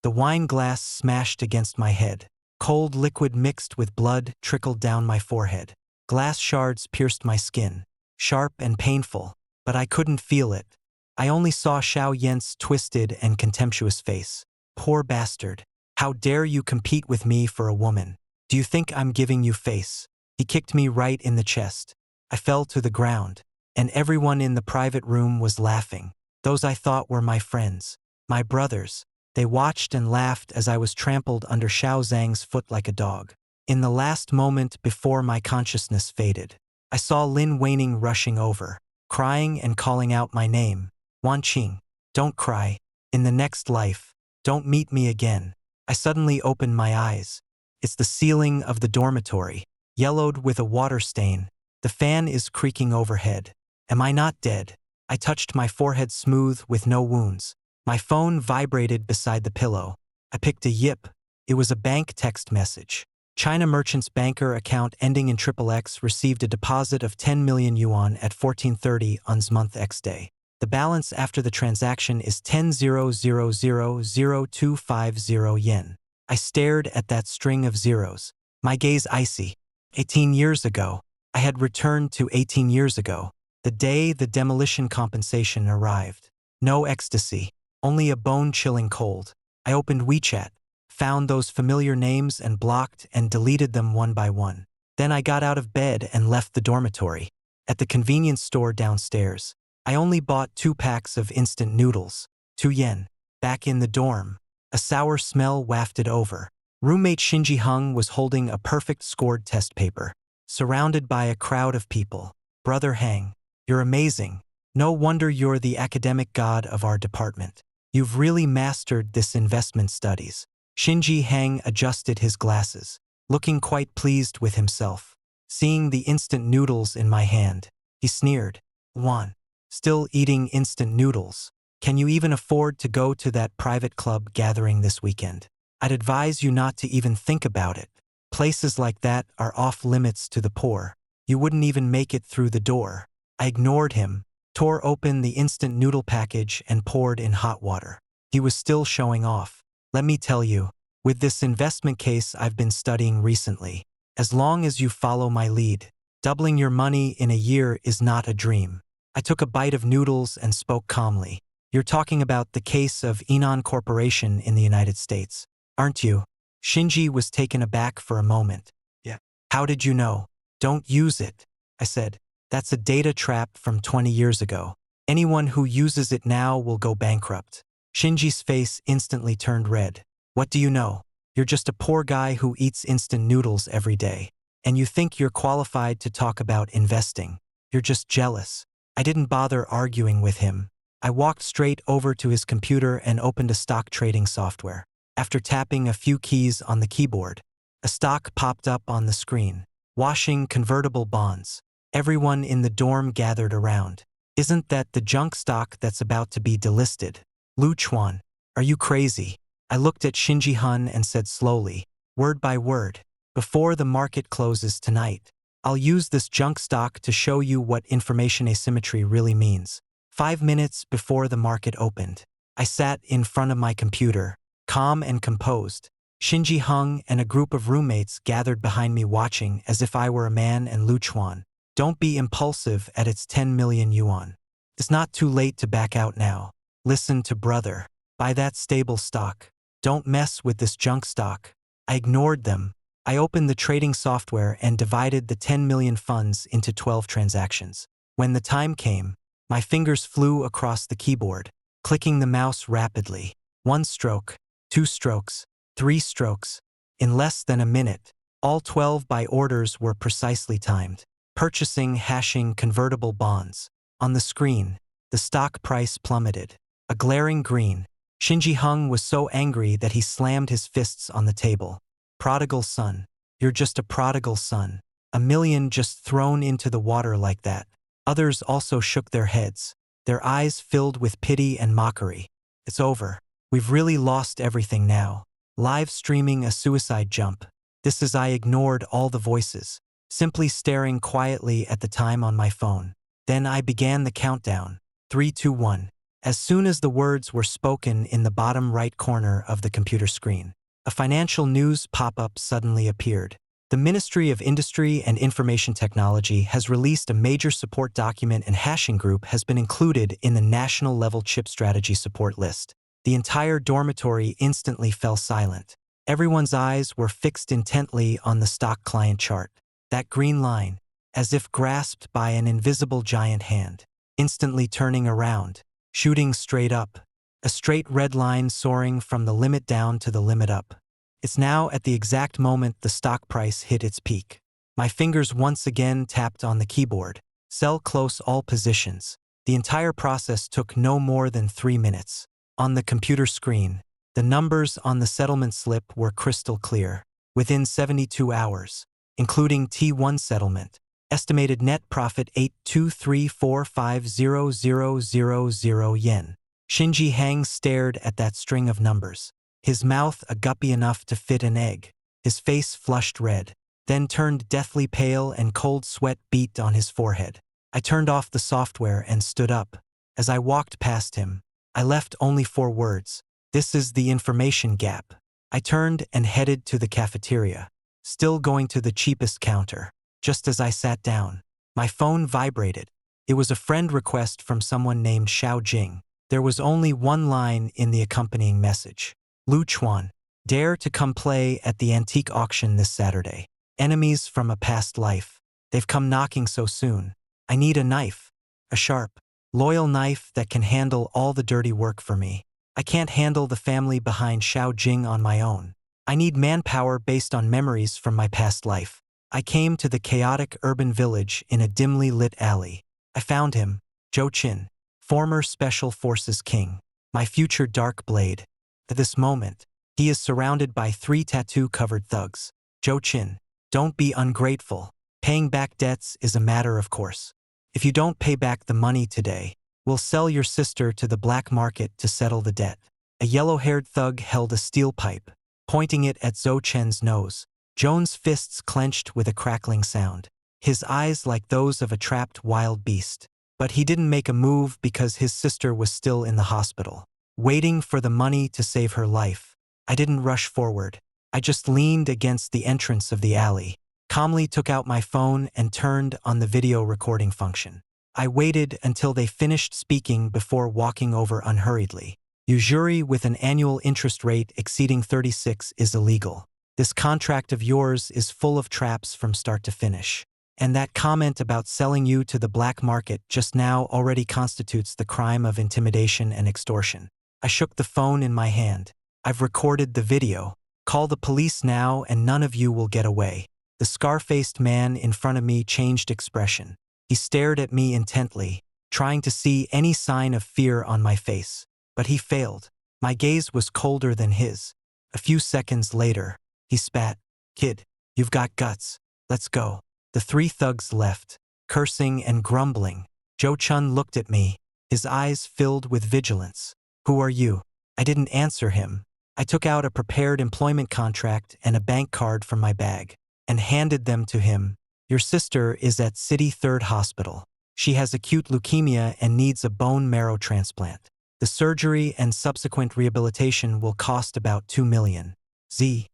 The wine glass smashed against my head. Cold liquid mixed with blood trickled down my forehead. Glass shards pierced my skin, sharp and painful, but I couldn't feel it. I only saw Xiao Yan's twisted and contemptuous face. Poor bastard. How dare you compete with me for a woman? Do you think I'm giving you face? He kicked me right in the chest. I fell to the ground, and everyone in the private room was laughing. Those I thought were my friends, my brothers. They watched and laughed as I was trampled under Xiao Zhang's foot like a dog. In the last moment before my consciousness faded, I saw Lin Weining rushing over, crying and calling out my name. Wan Qing, don't cry. In the next life, don't meet me again. I suddenly opened my eyes. It's the ceiling of the dormitory, yellowed with a water stain. The fan is creaking overhead. Am I not dead? I touched my forehead smooth with no wounds. My phone vibrated beside the pillow. I picked a yip. It was a bank text message. China Merchants banker account ending in XXX received a deposit of 10 million yuan at 14:30 on month X day. The balance after the transaction is 10,000,250 yen. I stared at that string of zeros, my gaze icy. 18 years ago. I had returned to 18 years ago, the day the demolition compensation arrived. No ecstasy, only a bone-chilling cold. I opened WeChat, found those familiar names and blocked and deleted them one by one. Then I got out of bed and left the dormitory. At the convenience store downstairs, I only bought 2 packs of instant noodles, 2 yen. Back in the dorm, a sour smell wafted over. Roommate Shinji Hung was holding a perfect scored test paper, surrounded by a crowd of people. Brother Hang, you're amazing. No wonder you're the academic god of our department. You've really mastered this investment studies. Shinji Hang adjusted his glasses, looking quite pleased with himself. Seeing the instant noodles in my hand, he sneered. Wan, still eating instant noodles? Can you even afford to go to that private club gathering this weekend? I'd advise you not to even think about it. Places like that are off limits to the poor. You wouldn't even make it through the door. I ignored him, tore open the instant noodle package and poured in hot water. He was still showing off. Let me tell you, with this investment case I've been studying recently, as long as you follow my lead, doubling your money in a year is not a dream. I took a bite of noodles and spoke calmly. You're talking about the case of Enon Corporation in the United States, aren't you? Shinji was taken aback for a moment. Yeah. How did you know? Don't use it, I said. That's a data trap from 20 years ago. Anyone who uses it now will go bankrupt. Shinji's face instantly turned red. What do you know? You're just a poor guy who eats instant noodles every day. And you think you're qualified to talk about investing. You're just jealous. I didn't bother arguing with him. I walked straight over to his computer and opened a stock trading software. After tapping a few keys on the keyboard, a stock popped up on the screen. Washing convertible bonds. Everyone in the dorm gathered around. Isn't that the junk stock that's about to be delisted? Lu Chuan, are you crazy? I looked at Shinji Hun and said slowly, word by word, before the market closes tonight, I'll use this junk stock to show you what information asymmetry really means. 5 minutes before the market opened, I sat in front of my computer, calm and composed. Shinji Hung and a group of roommates gathered behind me watching as if I were a man and Lu Chuan. Don't be impulsive at its 10 million yuan. It's not too late to back out now. Listen to brother. Buy that stable stock. Don't mess with this junk stock. I ignored them. I opened the trading software and divided the 10 million funds into 12 transactions. When the time came, my fingers flew across the keyboard, clicking the mouse rapidly. 1 stroke, 2 strokes, 3 strokes. In less than a minute, all 12 buy orders were precisely timed. Purchasing hashing convertible bonds. On the screen, the stock price plummeted. A glaring green. Shinji Hung was so angry that he slammed his fists on the table. Prodigal son. You're just a prodigal son. $1 million just thrown into the water like that. Others also shook their heads, their eyes filled with pity and mockery. It's over. We've really lost everything now. Live streaming a suicide jump. This is I ignored all the voices, simply staring quietly at the time on my phone. Then I began the countdown. 3, 2, 1. As soon as the words were spoken in the bottom right corner of the computer screen, a financial news pop-up suddenly appeared. The Ministry of Industry and Information Technology has released a major support document, and hashing group has been included in the national-level chip strategy support list. The entire dormitory instantly fell silent. Everyone's eyes were fixed intently on the stock client chart. That green line, as if grasped by an invisible giant hand, instantly turning around, shooting straight up. A straight red line soaring from the limit down to the limit up. It's now at the exact moment the stock price hit its peak. My fingers once again tapped on the keyboard. Sell close all positions. The entire process took no more than 3 minutes. On the computer screen, the numbers on the settlement slip were crystal clear. Within 72 hours, including T1 settlement, estimated net profit 823450000 yen. Shinji Hang stared at that string of numbers, his mouth a guppy enough to fit an egg. His face flushed red, then turned deathly pale, and cold sweat beat on his forehead. I turned off the software and stood up. As I walked past him, I left only 4 words. This is the information gap. I turned and headed to the cafeteria, still going to the cheapest counter. Just as I sat down, my phone vibrated. It was a friend request from someone named Xiao Jing. There was only one line in the accompanying message. Lu Chuan, dare to come play at the antique auction this Saturday. Enemies from a past life. They've come knocking so soon. I need a knife. A sharp, loyal knife that can handle all the dirty work for me. I can't handle the family behind Xiao Jing on my own. I need manpower based on memories from my past life. I came to the chaotic urban village in a dimly lit alley. I found him, Zhou Qin, former Special Forces King, my future dark blade. At this moment, he is surrounded by 3 tattoo-covered thugs. Zhou Qin, don't be ungrateful. Paying back debts is a matter of course. If you don't pay back the money today, we'll sell your sister to the black market to settle the debt. A yellow-haired thug held a steel pipe, pointing it at Zhou Chen's nose. Zhou's fists clenched with a crackling sound, his eyes like those of a trapped wild beast. But he didn't make a move because his sister was still in the hospital, waiting for the money to save her life. I didn't rush forward. I just leaned against the entrance of the alley, calmly took out my phone and turned on the video recording function. I waited until they finished speaking before walking over unhurriedly. Usury with an annual interest rate exceeding 36 is illegal. This contract of yours is full of traps from start to finish. And that comment about selling you to the black market just now already constitutes the crime of intimidation and extortion. I shook the phone in my hand. I've recorded the video. Call the police now and none of you will get away. The scar-faced man in front of me changed expression. He stared at me intently, trying to see any sign of fear on my face. But he failed. My gaze was colder than his. A few seconds later, he spat. Kid, you've got guts. Let's go. The 3 thugs left, cursing and grumbling. Zhou Chun looked at me, his eyes filled with vigilance. Who are you? I didn't answer him. I took out a prepared employment contract and a bank card from my bag and handed them to him. Your sister is at City 3rd Hospital. She has acute leukemia and needs a bone marrow transplant. The surgery and subsequent rehabilitation will cost about 2 million. Z.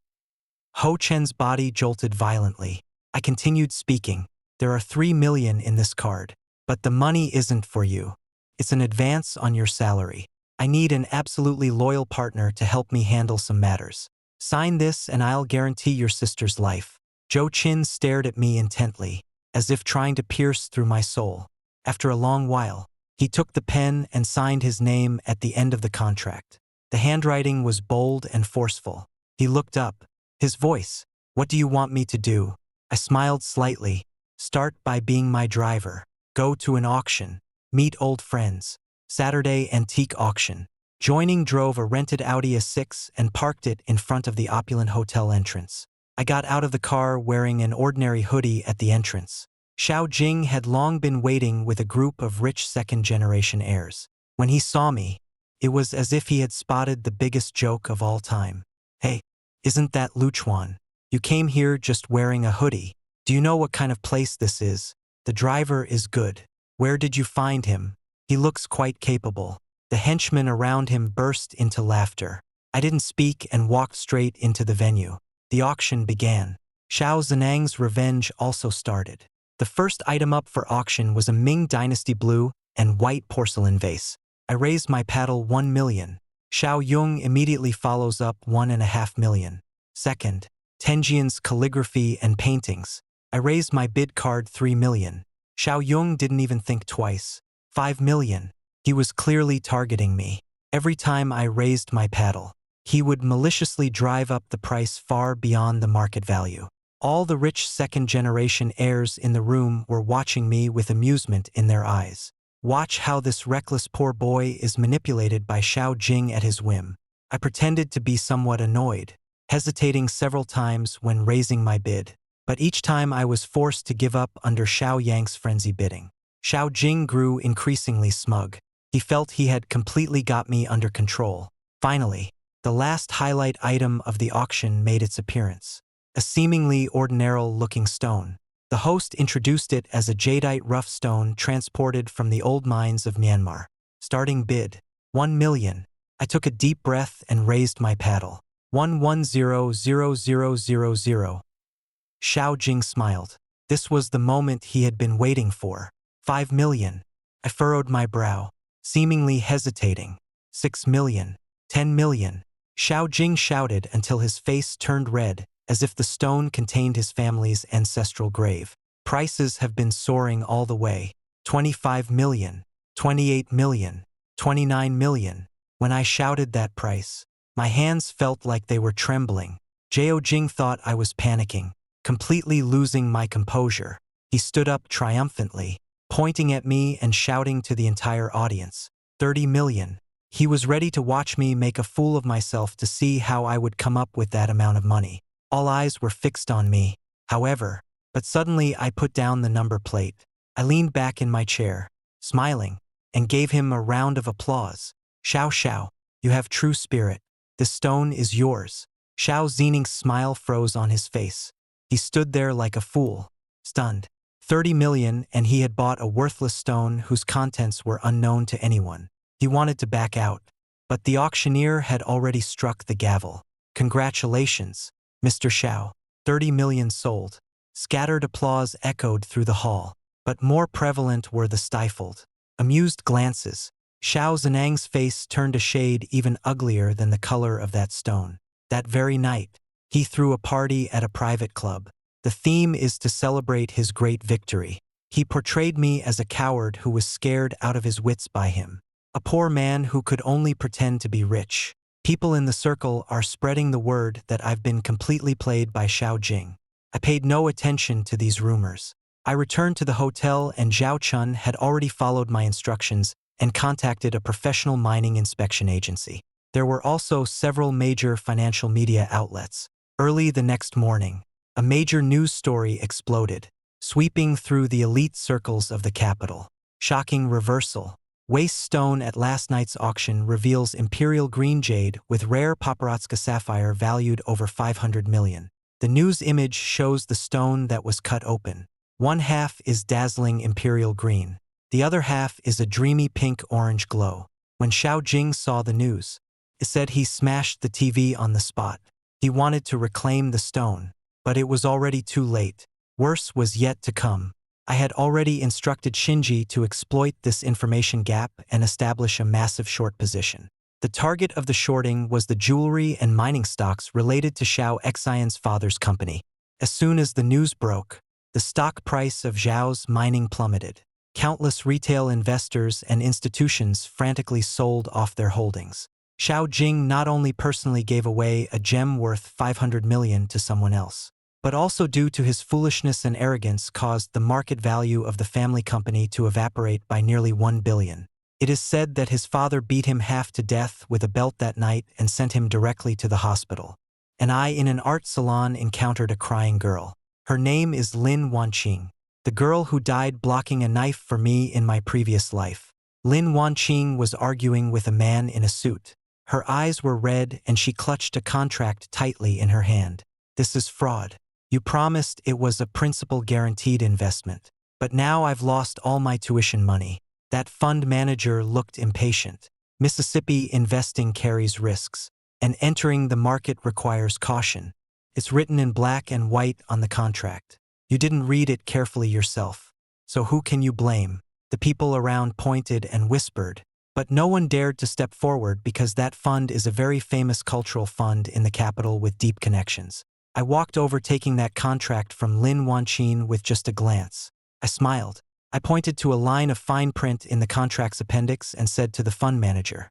Ho Chen's body jolted violently. I continued speaking. There are 3 million in this card, but the money isn't for you. It's an advance on your salary. I need an absolutely loyal partner to help me handle some matters. Sign this and I'll guarantee your sister's life. Zhou Qin stared at me intently, as if trying to pierce through my soul. After a long while, he took the pen and signed his name at the end of the contract. The handwriting was bold and forceful. He looked up. His voice, "What do you want me to do?" I smiled slightly. Start by being my driver. Go to an auction. Meet old friends. Saturday antique auction. Joining drove a rented Audi A6 and parked it in front of the opulent hotel entrance. I got out of the car wearing an ordinary hoodie at the entrance. Xiao Jing had long been waiting with a group of rich second-generation heirs. When he saw me, it was as if he had spotted the biggest joke of all time. Hey, isn't that Lu Chuan? You came here just wearing a hoodie. Do you know what kind of place this is? The driver is good. Where did you find him? He looks quite capable. The henchmen around him burst into laughter. I didn't speak and walked straight into the venue. The auction began. Xiao Zhenang's revenge also started. The first item up for auction was a Ming Dynasty blue and white porcelain vase. I raised my paddle 1 million. Xiao Yung immediately follows up 1.5 million. Second, Tenjian's calligraphy and paintings. I raised my bid card 3 million. Xiao Yung didn't even think twice. 5 million. He was clearly targeting me. Every time I raised my paddle, he would maliciously drive up the price far beyond the market value. All the rich second-generation heirs in the room were watching me with amusement in their eyes. Watch how this reckless poor boy is manipulated by Xiao Jing at his whim. I pretended to be somewhat annoyed, hesitating several times when raising my bid, but each time I was forced to give up under Xiao Yang's frenzy bidding. Xiao Jing grew increasingly smug. He felt he had completely got me under control. Finally, the last highlight item of the auction made its appearance. A seemingly ordinary-looking stone. The host introduced it as a jadeite rough stone transported from the old mines of Myanmar. Starting bid, 1 million. I took a deep breath and raised my paddle. 1100000. Xiao Jing smiled. This was the moment he had been waiting for. 5 million. I furrowed my brow, seemingly hesitating. 6 million. 10 million. Xiao Jing shouted until his face turned red, as if the stone contained his family's ancestral grave. Prices have been soaring all the way. 25 million. 28 million. 29 million. When I shouted that price, my hands felt like they were trembling. Xiao Jing thought I was panicking, completely losing my composure. He stood up triumphantly, pointing at me and shouting to the entire audience. 30 million. He was ready to watch me make a fool of myself to see how I would come up with that amount of money. All eyes were fixed on me, however, but suddenly I put down the number plate. I leaned back in my chair, smiling, and gave him a round of applause. Xiao Xiao, you have true spirit. This stone is yours. Xiao Zhening's smile froze on his face. He stood there like a fool, stunned. 30 million, and he had bought a worthless stone whose contents were unknown to anyone. He wanted to back out, but the auctioneer had already struck the gavel. Congratulations, Mr. Xiao. 30 million sold. Scattered applause echoed through the hall, but more prevalent were the stifled, amused glances. Xiao Zhenang's face turned a shade even uglier than the color of that stone. That very night, he threw a party at a private club. The theme is to celebrate his great victory. He portrayed me as a coward who was scared out of his wits by him. A poor man who could only pretend to be rich. People in the circle are spreading the word that I've been completely played by Xiao Jing. I paid no attention to these rumors. I returned to the hotel and Zhao Chun had already followed my instructions and contacted a professional mining inspection agency. There were also several major financial media outlets. Early the next morning, a major news story exploded, sweeping through the elite circles of the capital. Shocking reversal. Waste stone at last night's auction reveals imperial green jade with rare Paparazzi sapphire valued over 500 million. The news image shows the stone that was cut open. One half is dazzling imperial green. The other half is a dreamy pink-orange glow. When Xiao Jing saw the news, it said he smashed the TV on the spot. He wanted to reclaim the stone, but it was already too late. Worse was yet to come. I had already instructed Shinji to exploit this information gap and establish a massive short position. The target of the shorting was the jewelry and mining stocks related to Xiao Xian's father's company. As soon as the news broke, the stock price of Zhao's mining plummeted. Countless retail investors and institutions frantically sold off their holdings. Xiao Jing not only personally gave away a gem worth 500 million to someone else, but also due to his foolishness and arrogance caused the market value of the family company to evaporate by nearly 1 billion. It is said that his father beat him half to death with a belt that night and sent him directly to the hospital. And I, in an art salon, encountered a crying girl. Her name is Lin Wanqing, the girl who died blocking a knife for me in my previous life. Lin Wanqing was arguing with a man in a suit. Her eyes were red and she clutched a contract tightly in her hand. This is fraud. You promised it was a principal-guaranteed investment. But now I've lost all my tuition money. That fund manager looked impatient. Mississippi investing carries risks, and entering the market requires caution. It's written in black and white on the contract. You didn't read it carefully yourself. So who can you blame? The people around pointed and whispered, but no one dared to step forward because that fund is a very famous cultural fund in the capital with deep connections. I walked over taking that contract from Lin Wanchin with just a glance. I smiled. I pointed to a line of fine print in the contract's appendix and said to the fund manager,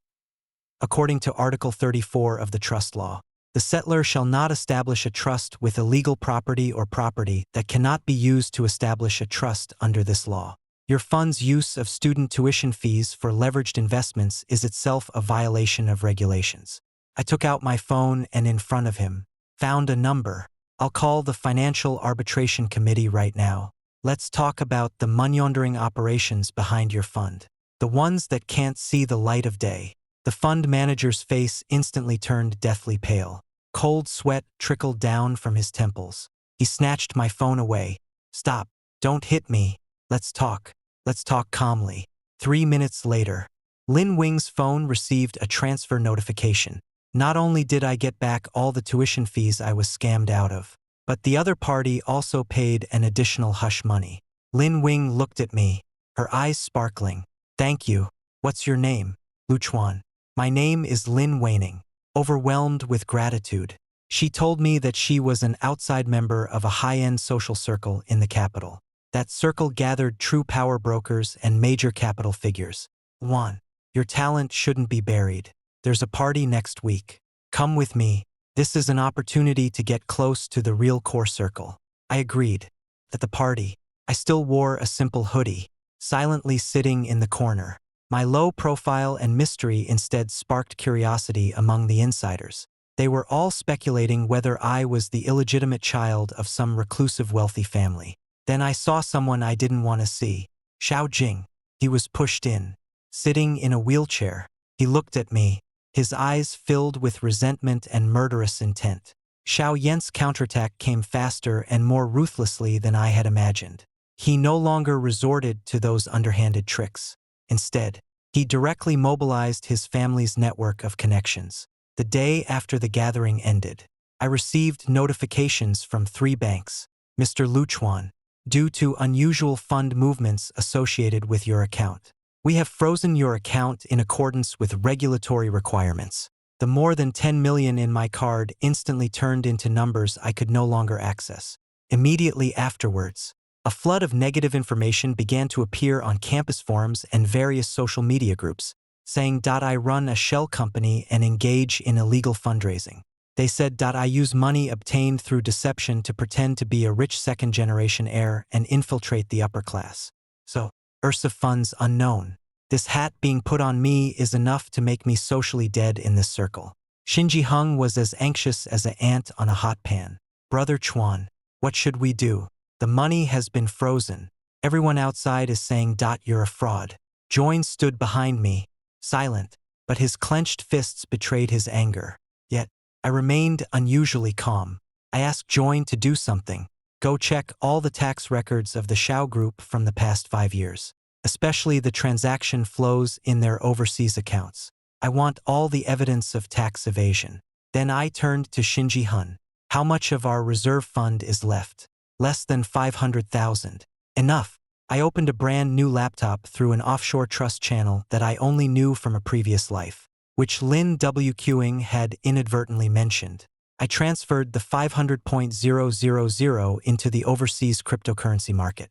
according to Article 34 of the trust law, the settlor shall not establish a trust with illegal property or property that cannot be used to establish a trust under this law. Your fund's use of student tuition fees for leveraged investments is itself a violation of regulations. I took out my phone and in front of him, found a number. I'll call the Financial Arbitration Committee right now. Let's talk about the money-laundering operations behind your fund. The ones that can't see the light of day. The fund manager's face instantly turned deathly pale. Cold sweat trickled down from his temples. He snatched my phone away. Stop. Don't hit me. Let's talk. Let's talk calmly. 3 minutes later, Lin Wing's phone received a transfer notification. Not only did I get back all the tuition fees I was scammed out of, but the other party also paid an additional hush money. Lin Wing looked at me, her eyes sparkling. Thank you. What's your name? Luchuan. My name is Lin Waning. Overwhelmed with gratitude. She told me that she was an outside member of a high-end social circle in the capital. That circle gathered true power brokers and major capital figures. Juan, your talent shouldn't be buried. There's a party next week. Come with me. This is an opportunity to get close to the real core circle. I agreed. At the party, I still wore a simple hoodie, silently sitting in the corner. My low profile and mystery instead sparked curiosity among the insiders. They were all speculating whether I was the illegitimate child of some reclusive wealthy family. Then I saw someone I didn't want to see. Xiao Jing. He was pushed in, sitting in a wheelchair. He looked at me, his eyes filled with resentment and murderous intent. Xiao Yen's counterattack came faster and more ruthlessly than I had imagined. He no longer resorted to those underhanded tricks. Instead, he directly mobilized his family's network of connections. The day after the gathering ended, I received notifications from 3 banks. Mr. Luchuan, due to unusual fund movements associated with your account, we have frozen your account in accordance with regulatory requirements. The more than 10 million in my card instantly turned into numbers I could no longer access. Immediately afterwards, a flood of negative information began to appear on campus forums and various social media groups, saying I run a shell company and engage in illegal fundraising. They said I use money obtained through deception to pretend to be a rich second-generation heir and infiltrate the upper class. So, Ursa funds unknown. This hat being put on me is enough to make me socially dead in this circle. Shinji Hung was as anxious as an ant on a hot pan. Brother Chuan, what should we do? The money has been frozen. Everyone outside is saying you're a fraud. Join stood behind me, silent, but his clenched fists betrayed his anger. Yet, I remained unusually calm. I asked Join to do something. Go check all the tax records of the Xiao Group from the past 5 years, especially the transaction flows in their overseas accounts. I want all the evidence of tax evasion. Then I turned to Shinji Hun. How much of our reserve fund is left? Less than 500,000. Enough. I opened a brand new laptop through an offshore trust channel that I only knew from a previous life, which Lin W. Qing had inadvertently mentioned. I transferred the 500,000 into the overseas cryptocurrency market.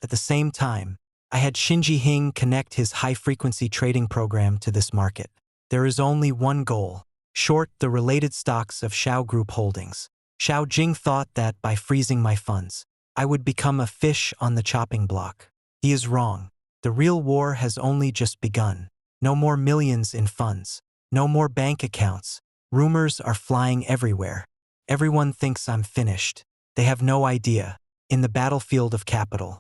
At the same time, I had Shinji Hing connect his high-frequency trading program to this market. There is only one goal: short the related stocks of Xiao Group holdings. Xiao Jing thought that by freezing my funds, I would become a fish on the chopping block. He is wrong. The real war has only just begun. No more millions in funds. No more bank accounts. Rumors are flying everywhere. Everyone thinks I'm finished. They have no idea. In the battlefield of capital,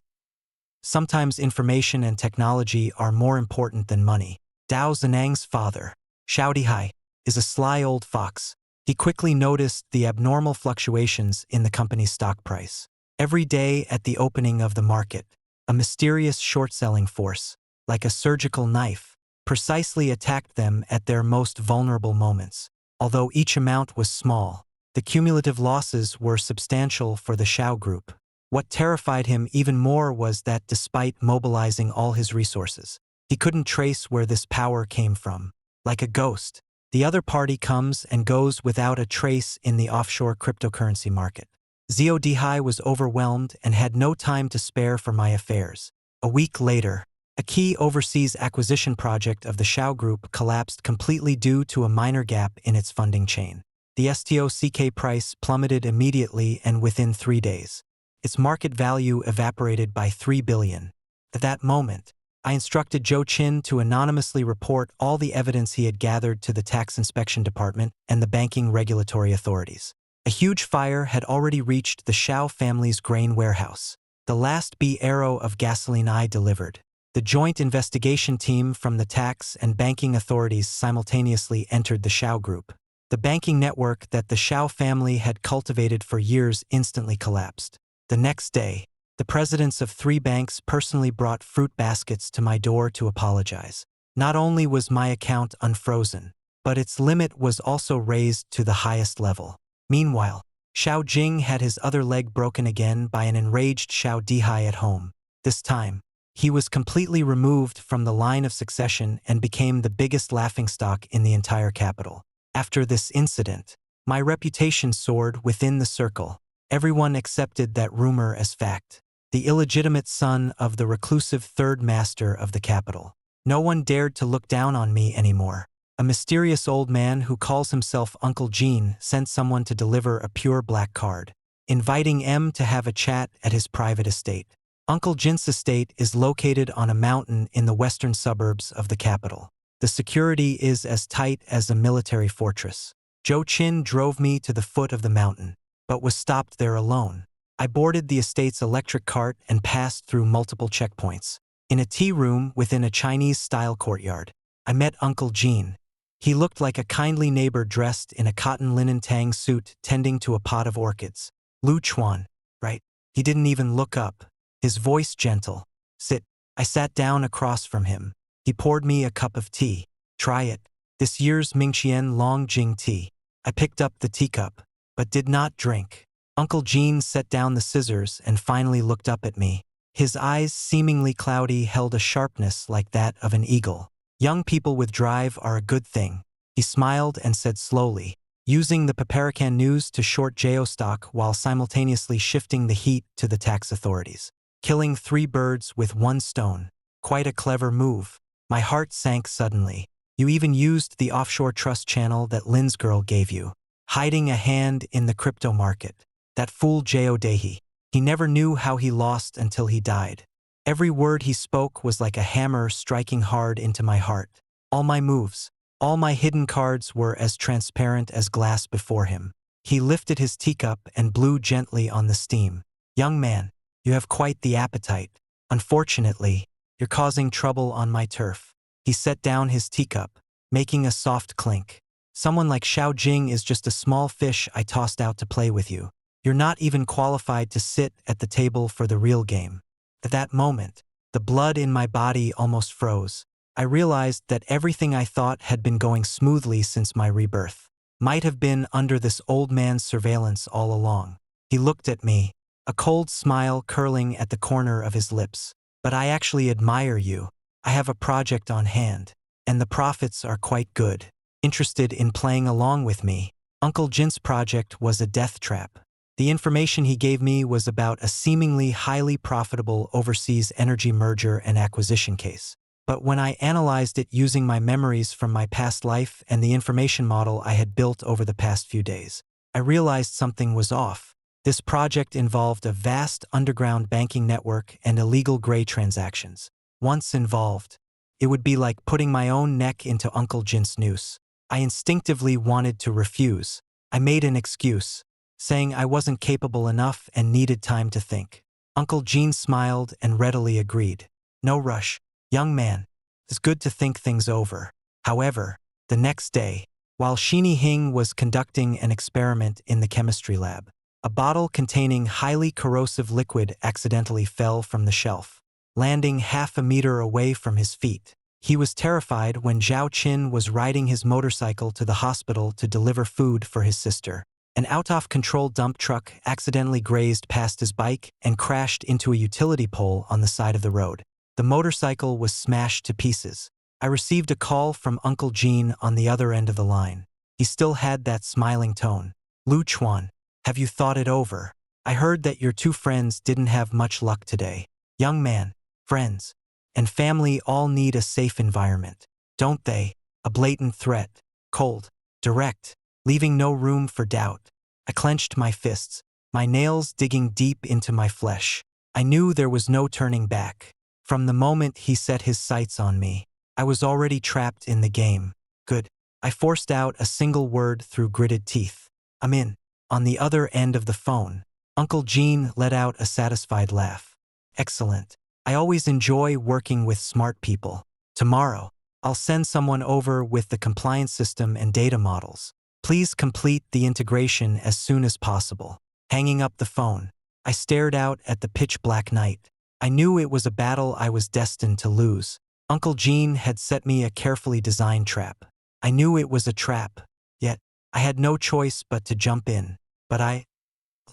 sometimes information and technology are more important than money. Dao Zhenang's father, Xiao Dihai, is a sly old fox. He quickly noticed the abnormal fluctuations in the company's stock price. Every day at the opening of the market, a mysterious short-selling force, like a surgical knife, precisely attacked them at their most vulnerable moments. Although each amount was small, the cumulative losses were substantial for the Xiao group. What terrified him even more was that despite mobilizing all his resources, he couldn't trace where this power came from. Like a ghost, the other party comes and goes without a trace in the offshore cryptocurrency market. Zhou Dihai was overwhelmed and had no time to spare for my affairs. A week later, a key overseas acquisition project of the Xiao Group collapsed completely due to a minor gap in its funding chain. The stock price plummeted immediately and within 3 days. Its market value evaporated by 3 billion. At that moment, I instructed Zhou Qin to anonymously report all the evidence he had gathered to the tax inspection department and the banking regulatory authorities. A huge fire had already reached the Xiao family's grain warehouse. The last arrow of gasoline I delivered. The joint investigation team from the tax and banking authorities simultaneously entered the Xiao Group. The banking network that the Xiao family had cultivated for years instantly collapsed. The next day, the presidents of 3 banks personally brought fruit baskets to my door to apologize. Not only was my account unfrozen, but its limit was also raised to the highest level. Meanwhile, Xiao Jing had his other leg broken again by an enraged Xiao Dihai at home. This time, he was completely removed from the line of succession and became the biggest laughingstock in the entire capital. After this incident, my reputation soared within the circle. Everyone accepted that rumor as fact. The illegitimate son of the reclusive third master of the capital. No one dared to look down on me anymore. A mysterious old man who calls himself Uncle Jean sent someone to deliver a pure black card, inviting M to have a chat at his private estate. Uncle Jin's estate is located on a mountain in the western suburbs of the capital. The security is as tight as a military fortress. Zhou Qin drove me to the foot of the mountain, but was stopped there alone. I boarded the estate's electric cart and passed through multiple checkpoints. In a tea room within a Chinese-style courtyard, I met Uncle Jean. He looked like a kindly neighbor dressed in a cotton linen tang suit tending to a pot of orchids. Lu Chuan, right? He didn't even look up. His voice gentle. Sit. I sat down across from him. He poured me a cup of tea. Try it. This year's Mingqian Long Jing tea. I picked up the teacup, but did not drink. Uncle Jean set down the scissors and finally looked up at me. His eyes, seemingly cloudy, held a sharpness like that of an eagle. Young people with drive are a good thing. He smiled and said slowly, using the Paparakan news to short JO stock while simultaneously shifting the heat to the tax authorities. Killing 3 birds with 1 stone. Quite a clever move. My heart sank suddenly. You even used the offshore trust channel that Lin's girl gave you. Hiding a hand in the crypto market. That fool J.O. Dehi. He never knew how he lost until he died. Every word he spoke was like a hammer striking hard into my heart. All my moves, all my hidden cards were as transparent as glass before him. He lifted his teacup and blew gently on the steam. Young man, you have quite the appetite. Unfortunately, you're causing trouble on my turf. He set down his teacup, making a soft clink. Someone like Xiao Jing is just a small fish I tossed out to play with you. You're not even qualified to sit at the table for the real game. At that moment, the blood in my body almost froze. I realized that everything I thought had been going smoothly since my rebirth might have been under this old man's surveillance all along. He looked at me, a cold smile curling at the corner of his lips. But I actually admire you. I have a project on hand, and the profits are quite good. Interested in playing along with me? Uncle Jin's project was a death trap. The information he gave me was about a seemingly highly profitable overseas energy merger and acquisition case. But when I analyzed it using my memories from my past life and the information model I had built over the past few days, I realized something was off. This project involved a vast underground banking network and illegal gray transactions. Once involved, it would be like putting my own neck into Uncle Jin's noose. I instinctively wanted to refuse. I made an excuse, saying I wasn't capable enough and needed time to think. Uncle Jin smiled and readily agreed. No rush, young man. It's good to think things over. However, the next day, while Shini Hing was conducting an experiment in the chemistry lab, a bottle containing highly corrosive liquid accidentally fell from the shelf, landing half a meter away from his feet. He was terrified when Zhao Qin was riding his motorcycle to the hospital to deliver food for his sister. An out-of-control dump truck accidentally grazed past his bike and crashed into a utility pole on the side of the road. The motorcycle was smashed to pieces. I received a call from Uncle Jean on the other end of the line. He still had that smiling tone. Lu Chuan, have you thought it over? I heard that your two friends didn't have much luck today. Young man, friends, and family all need a safe environment, don't they? A blatant threat, cold, direct, leaving no room for doubt. I clenched my fists, my nails digging deep into my flesh. I knew there was no turning back. From the moment he set his sights on me, I was already trapped in the game. Good. I forced out a single word through gritted teeth. I'm in. On the other end of the phone, Uncle Jean let out a satisfied laugh. Excellent. I always enjoy working with smart people. Tomorrow, I'll send someone over with the compliance system and data models. Please complete the integration as soon as possible. Hanging up the phone, I stared out at the pitch-black night. I knew it was a battle I was destined to lose. Uncle Jean had set me a carefully designed trap. I knew it was a trap, yet I had no choice but to jump in. But I,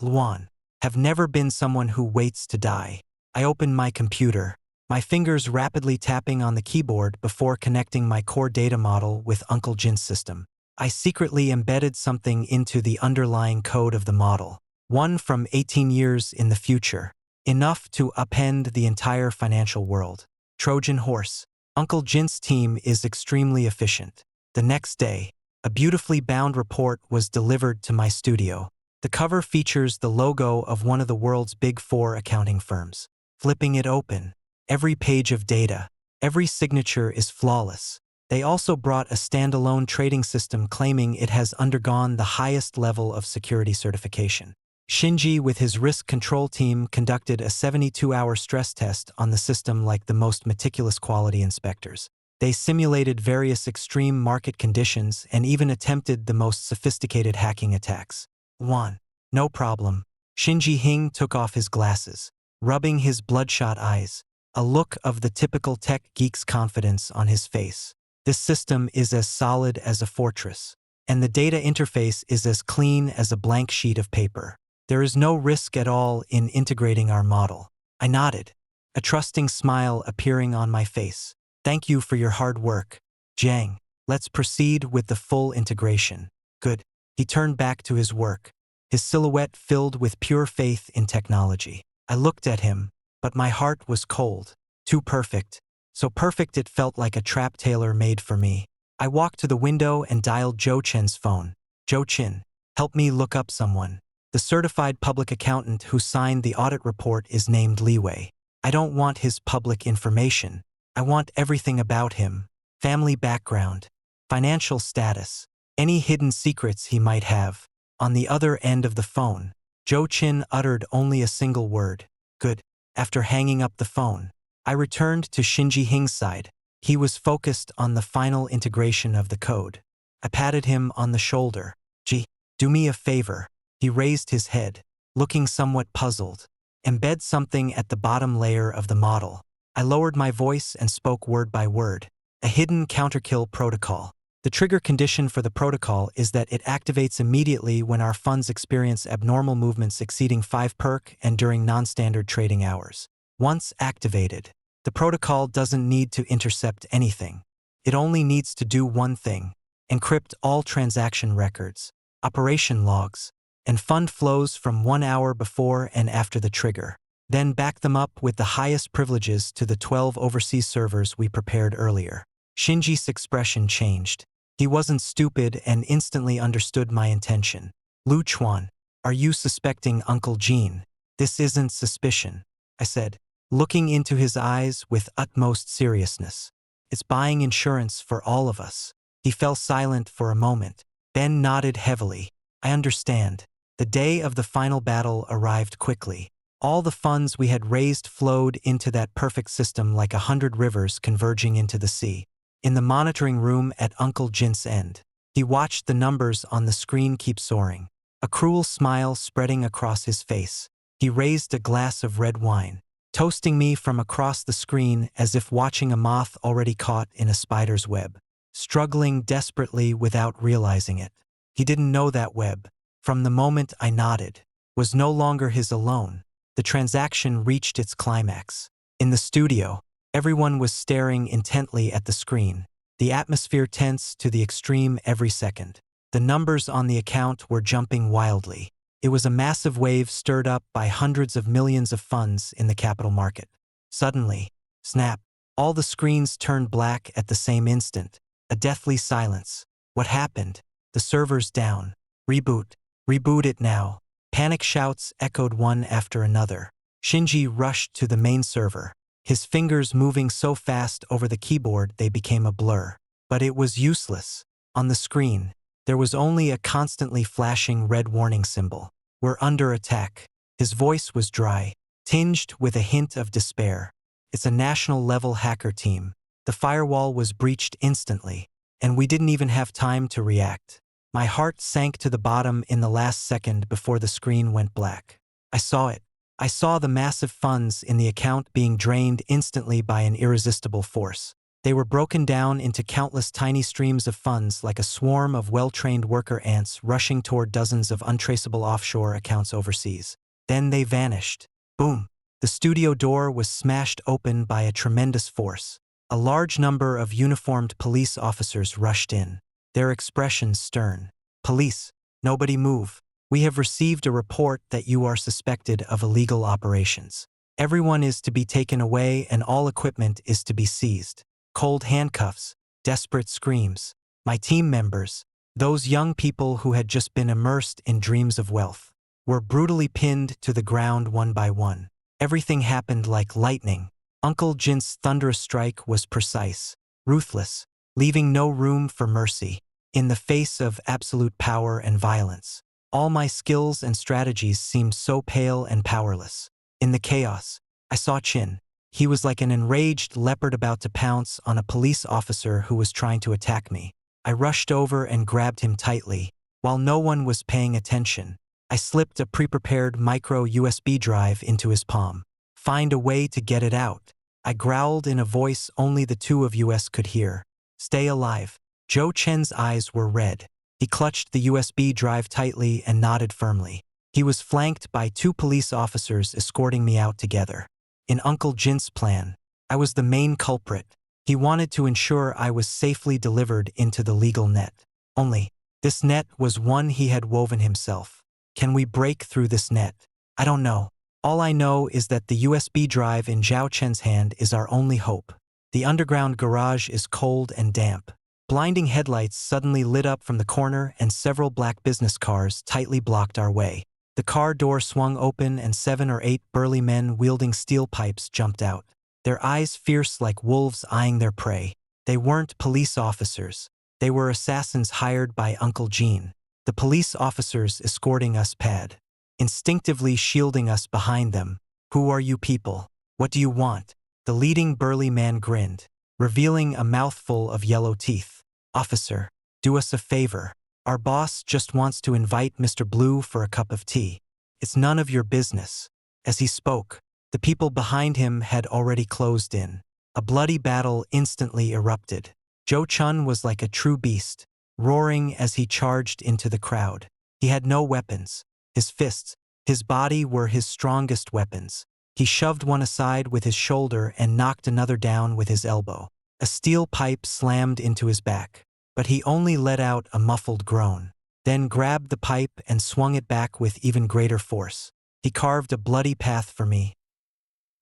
Luan, have never been someone who waits to die. I opened my computer, my fingers rapidly tapping on the keyboard before connecting my core data model with Uncle Jin's system. I secretly embedded something into the underlying code of the model, one from 18 years in the future, enough to upend the entire financial world. Trojan horse. Uncle Jin's team is extremely efficient. The next day, a beautifully bound report was delivered to my studio. The cover features the logo of one of the world's big four accounting firms. Flipping it open, every page of data, every signature is flawless. They also brought a standalone trading system claiming it has undergone the highest level of security certification. Shinji with his risk control team conducted a 72-hour stress test on the system like the most meticulous quality inspectors. They simulated various extreme market conditions and even attempted the most sophisticated hacking attacks. 1. No problem. Shinji Hing took off his glasses, rubbing his bloodshot eyes, a look of the typical tech geek's confidence on his face. This system is as solid as a fortress, and the data interface is as clean as a blank sheet of paper. There is no risk at all in integrating our model. I nodded, a trusting smile appearing on my face. Thank you for your hard work, Jiang. Let's proceed with the full integration. Good. He turned back to his work, his silhouette filled with pure faith in technology. I looked at him, but my heart was cold. Too perfect. So perfect it felt like a trap tailor-made for me. I walked to the window and dialed Zhou Chen's phone. Zhou Chen, help me look up someone. The certified public accountant who signed the audit report is named Li Wei. I don't want his public information. I want everything about him. Family background, financial status, any hidden secrets he might have. On the other end of the phone, Zhou Chen uttered only a single word. Good. After hanging up the phone, I returned to Shinji Hing's side. He was focused on the final integration of the code. I patted him on the shoulder. Gee, do me a favor. He raised his head, looking somewhat puzzled. Embed something at the bottom layer of the model. I lowered my voice and spoke word by word. A hidden counterkill protocol. The trigger condition for the protocol is that it activates immediately when our funds experience abnormal movements exceeding 5 perc and during non-standard trading hours. Once activated, the protocol doesn't need to intercept anything. It only needs to do one thing: encrypt all transaction records, operation logs, and fund flows from 1 hour before and after the trigger. Then back them up with the highest privileges to the 12 overseas servers we prepared earlier. Shinji's expression changed. He wasn't stupid and instantly understood my intention. Lu Chuan, are you suspecting Uncle Jean? This isn't suspicion, I said, looking into his eyes with utmost seriousness. It's buying insurance for all of us. He fell silent for a moment. Ben nodded heavily. I understand. The day of the final battle arrived quickly. All the funds we had raised flowed into that perfect system like 100 rivers converging into the sea. In the monitoring room at Uncle Jin's end, he watched the numbers on the screen keep soaring, a cruel smile spreading across his face. He raised a glass of red wine. toasting me from across the screen as if watching a moth already caught in a spider's web, struggling desperately without realizing it. He didn't know that web, from the moment I nodded, was no longer his alone. The transaction reached its climax. In the studio, everyone was staring intently at the screen, the atmosphere tense to the extreme every second. The numbers on the account were jumping wildly. It was a massive wave stirred up by hundreds of millions of funds in the capital market. Suddenly, snap, all the screens turned black at the same instant. A deathly silence. What happened? The server's down. Reboot. Reboot it now. Panic shouts echoed one after another. Shinji rushed to the main server, his fingers moving so fast over the keyboard they became a blur. But it was useless. On the screen, there was only a constantly flashing red warning symbol. We're under attack. His voice was dry, tinged with a hint of despair. It's a national-level hacker team. The firewall was breached instantly, and we didn't even have time to react. My heart sank to the bottom in the last second before the screen went black. I saw it. I saw the massive funds in the account being drained instantly by an irresistible force. They were broken down into countless tiny streams of funds like a swarm of well-trained worker ants rushing toward dozens of untraceable offshore accounts overseas. Then they vanished. Boom! The studio door was smashed open by a tremendous force. A large number of uniformed police officers rushed in, their expressions stern. Police, nobody move. We have received a report that you are suspected of illegal operations. Everyone is to be taken away and all equipment is to be seized. Cold handcuffs, desperate screams. My team members, those young people who had just been immersed in dreams of wealth, were brutally pinned to the ground one by one. Everything happened like lightning. Uncle Jin's thunderous strike was precise, ruthless, leaving no room for mercy. In the face of absolute power and violence, all my skills and strategies seemed so pale and powerless. In the chaos, I saw Chin. He was like an enraged leopard about to pounce on a police officer who was trying to attack me. I rushed over and grabbed him tightly. While no one was paying attention, I slipped a pre-prepared micro USB drive into his palm. Find a way to get it out. I growled in a voice only the two of us could hear. Stay alive. Joe Chen's eyes were red. He clutched the USB drive tightly and nodded firmly. He was flanked by two police officers escorting me out together. In Uncle Jin's plan, I was the main culprit. He wanted to ensure I was safely delivered into the legal net. Only, this net was one he had woven himself. Can we break through this net? I don't know. All I know is that the USB drive in Zhao Chen's hand is our only hope. The underground garage is cold and damp. Blinding headlights suddenly lit up from the corner and several black business cars tightly blocked our way. The car door swung open and 7 or 8 burly men wielding steel pipes jumped out, their eyes fierce like wolves eyeing their prey. They weren't police officers. They were assassins hired by Uncle Jin. The police officers escorting us pad, instinctively shielding us behind them. Who are you people? What do you want? The leading burly man grinned, revealing a mouthful of yellow teeth. Officer, do us a favor. Our boss just wants to invite Mr. Blue for a cup of tea. It's none of your business. As he spoke, the people behind him had already closed in. A bloody battle instantly erupted. Joe Chun was like a true beast, roaring as he charged into the crowd. He had no weapons. His fists, his body were his strongest weapons. He shoved one aside with his shoulder and knocked another down with his elbow. A steel pipe slammed into his back, but he only let out a muffled groan, then grabbed the pipe and swung it back with even greater force. He carved a bloody path for me.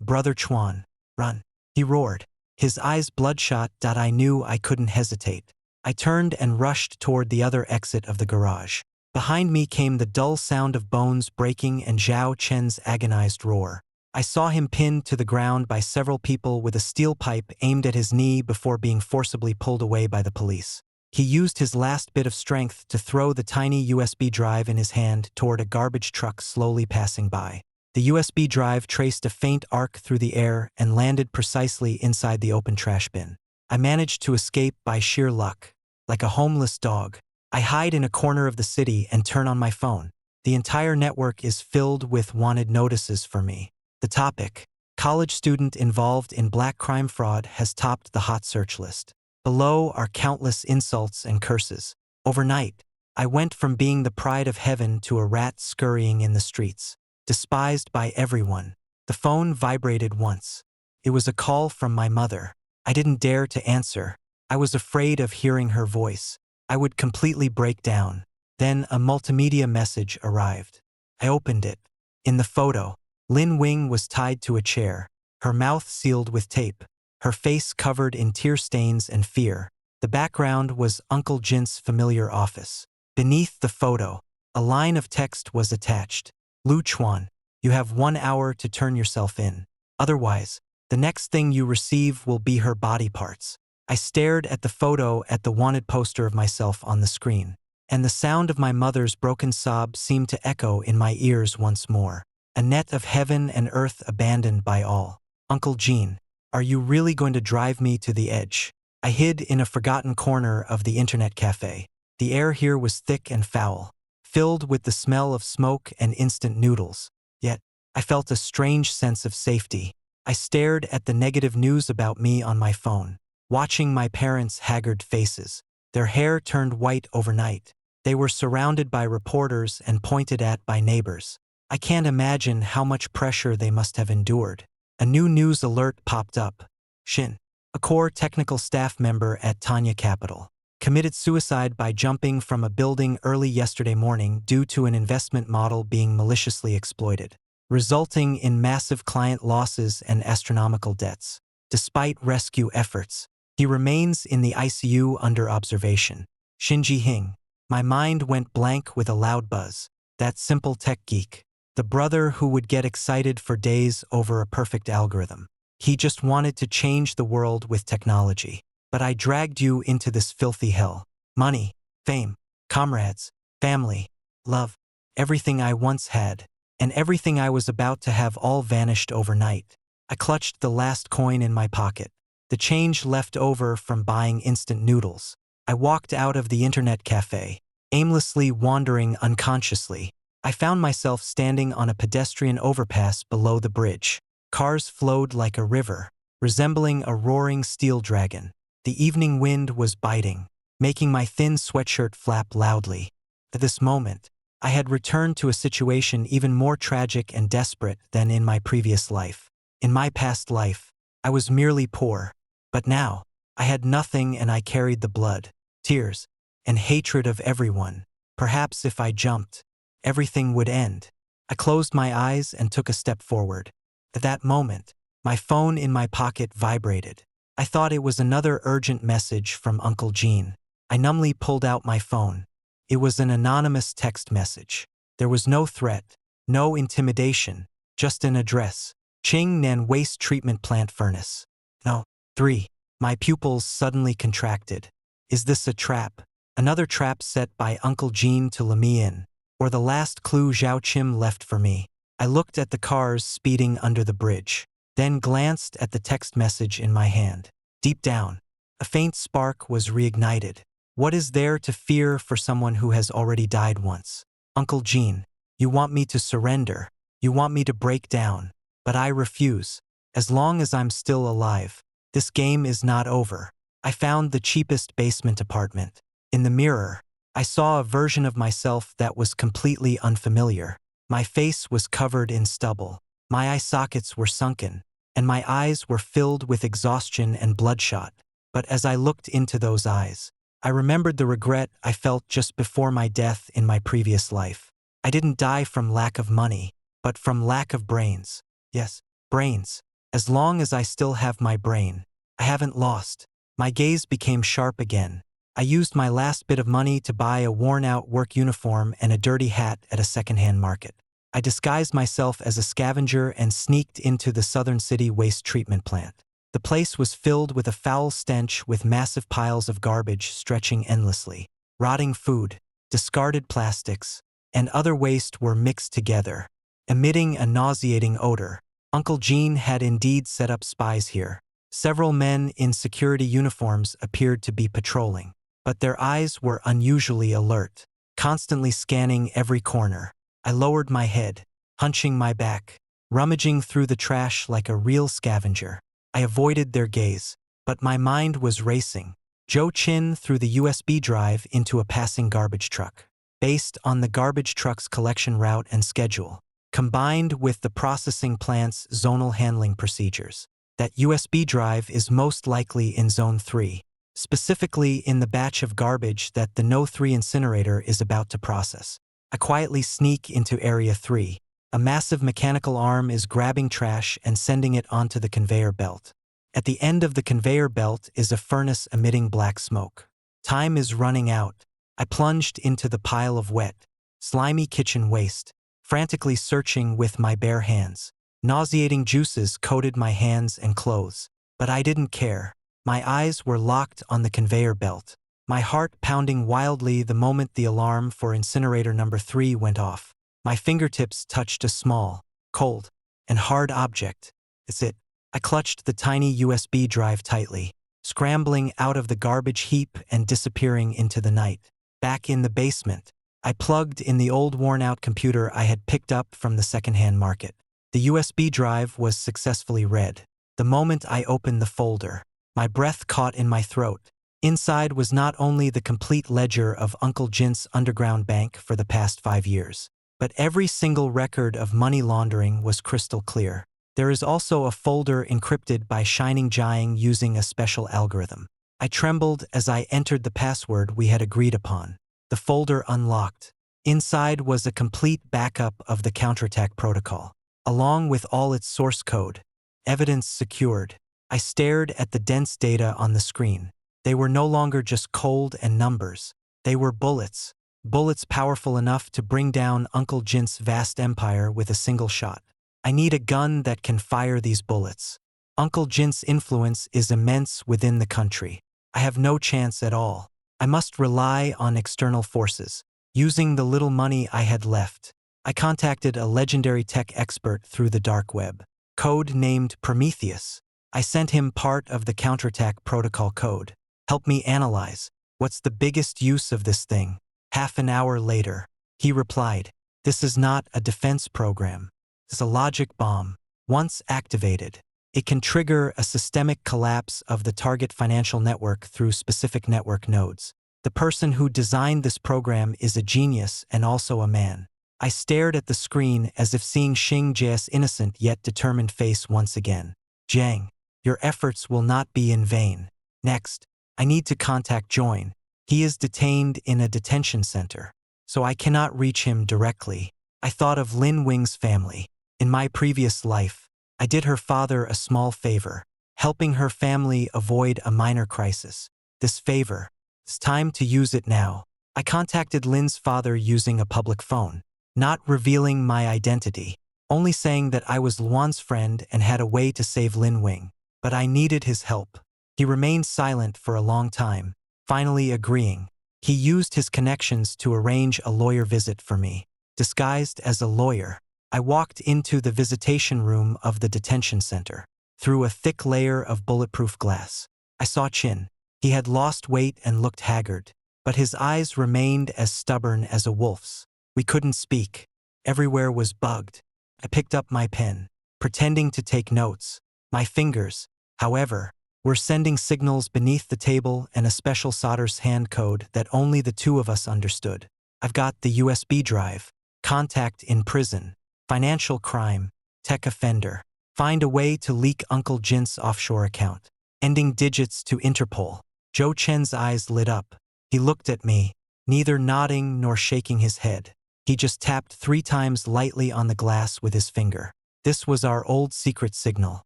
Brother Chuan, run, he roared, his eyes bloodshot. I knew I couldn't hesitate. I turned and rushed toward the other exit of the garage. Behind me came the dull sound of bones breaking and Zhao Chen's agonized roar. I saw him pinned to the ground by several people with a steel pipe aimed at his knee before being forcibly pulled away by the police. He used his last bit of strength to throw the tiny USB drive in his hand toward a garbage truck slowly passing by. The USB drive traced a faint arc through the air and landed precisely inside the open trash bin. I managed to escape by sheer luck. Like a homeless dog, I hide in a corner of the city and turn on my phone. The entire network is filled with wanted notices for me. The topic, college student involved in black crime fraud has topped the hot search list. Below are countless insults and curses. Overnight, I went from being the pride of heaven to a rat scurrying in the streets, despised by everyone. The phone vibrated once. It was a call from my mother. I didn't dare to answer. I was afraid of hearing her voice. I would completely break down. Then a multimedia message arrived. I opened it. In the photo, Lin Wing was tied to a chair, her mouth sealed with tape, her face covered in tear stains and fear. The background was Uncle Jin's familiar office. Beneath the photo, a line of text was attached. Lu Chuan, you have 1 hour to turn yourself in. Otherwise, the next thing you receive will be her body parts. I stared at the photo at the wanted poster of myself on the screen, and the sound of my mother's broken sob seemed to echo in my ears once more. A net of heaven and earth abandoned by all. Uncle Jin, are you really going to drive me to the edge? I hid in a forgotten corner of the internet cafe. The air here was thick and foul, filled with the smell of smoke and instant noodles. Yet, I felt a strange sense of safety. I stared at the negative news about me on my phone, watching my parents' haggard faces. Their hair turned white overnight. They were surrounded by reporters and pointed at by neighbors. I can't imagine how much pressure they must have endured. A new news alert popped up. Shin, a core technical staff member at Tanya Capital, committed suicide by jumping from a building early yesterday morning due to an investment model being maliciously exploited, resulting in massive client losses and astronomical debts. Despite rescue efforts, he remains in the ICU under observation. Shinji Hing. My mind went blank with a loud buzz. That simple tech geek. The brother who would get excited for days over a perfect algorithm. He just wanted to change the world with technology. But I dragged you into this filthy hell. Money, fame, comrades, family, love, everything I once had, and everything I was about to have all vanished overnight. I clutched the last coin in my pocket, the change left over from buying instant noodles. I walked out of the internet cafe, aimlessly wandering unconsciously. I found myself standing on a pedestrian overpass below the bridge. Cars flowed like a river, resembling a roaring steel dragon. The evening wind was biting, making my thin sweatshirt flap loudly. At this moment, I had returned to a situation even more tragic and desperate than in my previous life. In my past life, I was merely poor, but now, I had nothing and I carried the blood, tears, and hatred of everyone. Perhaps if I jumped, everything would end. I closed my eyes and took a step forward. At that moment, my phone in my pocket vibrated. I thought it was another urgent message from Uncle Jean. I numbly pulled out my phone. It was an anonymous text message. There was no threat, no intimidation, just an address. Ching Nan Waste Treatment Plant Furnace. No. 3. My pupils suddenly contracted. Is this a trap? Another trap set by Uncle Jean to lure me in? Or the last clue Zhao Chim left for me? I looked at the cars speeding under the bridge, then glanced at the text message in my hand. Deep down, a faint spark was reignited. What is there to fear for someone who has already died once? Uncle Jean, you want me to surrender. You want me to break down. But I refuse. As long as I'm still alive, this game is not over. I found the cheapest basement apartment. In the mirror, I saw a version of myself that was completely unfamiliar. My face was covered in stubble. My eye sockets were sunken, and my eyes were filled with exhaustion and bloodshot. But as I looked into those eyes, I remembered the regret I felt just before my death in my previous life. I didn't die from lack of money, but from lack of brains. Yes, brains. As long as I still have my brain, I haven't lost. My gaze became sharp again. I used my last bit of money to buy a worn-out work uniform and a dirty hat at a second-hand market. I disguised myself as a scavenger and sneaked into the Southern City waste treatment plant. The place was filled with a foul stench with massive piles of garbage stretching endlessly. Rotting food, discarded plastics, and other waste were mixed together, emitting a nauseating odor. Uncle Jean had indeed set up spies here. Several men in security uniforms appeared to be patrolling, but their eyes were unusually alert, constantly scanning every corner. I lowered my head, hunching my back, rummaging through the trash like a real scavenger. I avoided their gaze, but my mind was racing. Joe Chin threw the USB drive into a passing garbage truck. Based on the garbage truck's collection route and schedule, combined with the processing plant's zonal handling procedures, that USB drive is most likely in Zone 3, specifically in the batch of garbage that the No 3 incinerator is about to process. I quietly sneak into Area 3. A massive mechanical arm is grabbing trash and sending it onto the conveyor belt. At the end of the conveyor belt is a furnace emitting black smoke. Time is running out. I plunged into the pile of wet, slimy kitchen waste, frantically searching with my bare hands. Nauseating juices coated my hands and clothes, but I didn't care. My eyes were locked on the conveyor belt, my heart pounding wildly the moment the alarm for incinerator number 3 went off. My fingertips touched a small, cold, and hard object. It's it. I clutched the tiny USB drive tightly, scrambling out of the garbage heap and disappearing into the night. Back in the basement, I plugged in the old worn-out computer I had picked up from the secondhand market. The USB drive was successfully read. The moment I opened the folder, my breath caught in my throat. Inside was not only the complete ledger of Uncle Jint's underground bank for the past 5 years, but every single record of money laundering was crystal clear. There is also a folder encrypted by Shining Jiang using a special algorithm. I trembled as I entered the password we had agreed upon. The folder unlocked. Inside was a complete backup of the counterattack protocol, along with all its source code. Evidence secured. I stared at the dense data on the screen. They were no longer just cold and numbers. They were bullets. Bullets powerful enough to bring down Uncle Jint's vast empire with a single shot. I need a gun that can fire these bullets. Uncle Jint's influence is immense within the country. I have no chance at all. I must rely on external forces. Using the little money I had left, I contacted a legendary tech expert through the dark web, code-named Prometheus. I sent him part of the counterattack protocol code. Help me analyze. What's the biggest use of this thing? Half an hour later, he replied, "This is not a defense program. It's a logic bomb. Once activated, it can trigger a systemic collapse of the target financial network through specific network nodes. The person who designed this program is a genius and also a man." I stared at the screen as if seeing Xing Jie's innocent yet determined face once again. "Jiang, your efforts will not be in vain. Next, I need to contact Join. He is detained in a detention center, so I cannot reach him directly." I thought of Lin Wing's family. In my previous life, I did her father a small favor, helping her family avoid a minor crisis. This favor, it's time to use it now. I contacted Lin's father using a public phone, not revealing my identity, only saying that I was Luan's friend and had a way to save Lin Wing, but I needed his help. He remained silent for a long time, finally agreeing. He used his connections to arrange a lawyer visit for me. Disguised as a lawyer, I walked into the visitation room of the detention center. Through a thick layer of bulletproof glass, I saw Chin. He had lost weight and looked haggard, but his eyes remained as stubborn as a wolf's. We couldn't speak. Everywhere was bugged. I picked up my pen, pretending to take notes. My fingers, however, were sending signals beneath the table and a special solder's hand code that only the two of us understood. I've got the USB drive. Contact in prison. Financial crime. Tech offender. Find a way to leak Uncle Jint's offshore account. Ending digits to Interpol. Joe Chen's eyes lit up. He looked at me, neither nodding nor shaking his head. He just tapped 3 times lightly on the glass with his finger. This was our old secret signal.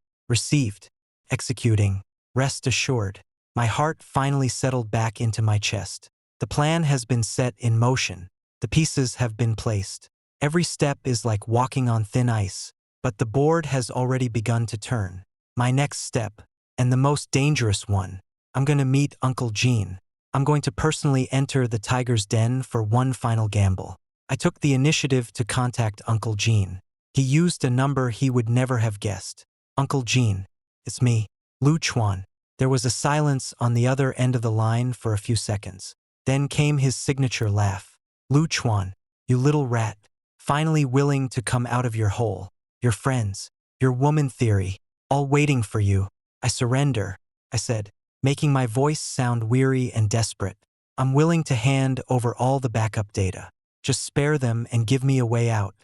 Received. Executing. Rest assured. My heart finally settled back into my chest. The plan has been set in motion. The pieces have been placed. Every step is like walking on thin ice, but the board has already begun to turn. My next step, and the most dangerous one, I'm going to meet Uncle Gene. I'm going to personally enter the tiger's den for one final gamble. I took the initiative to contact Uncle Gene. He used a number he would never have guessed. "Uncle Gene, it's me, Lu Chuan." There was a silence on the other end of the line for a few seconds. Then came his signature laugh. "Lu Chuan, you little rat, finally willing to come out of your hole. your friends, your woman theory, all waiting for you. I surrender, I said, making my voice sound weary and desperate. I'm willing to hand over all the backup data. Just spare them and give me a way out.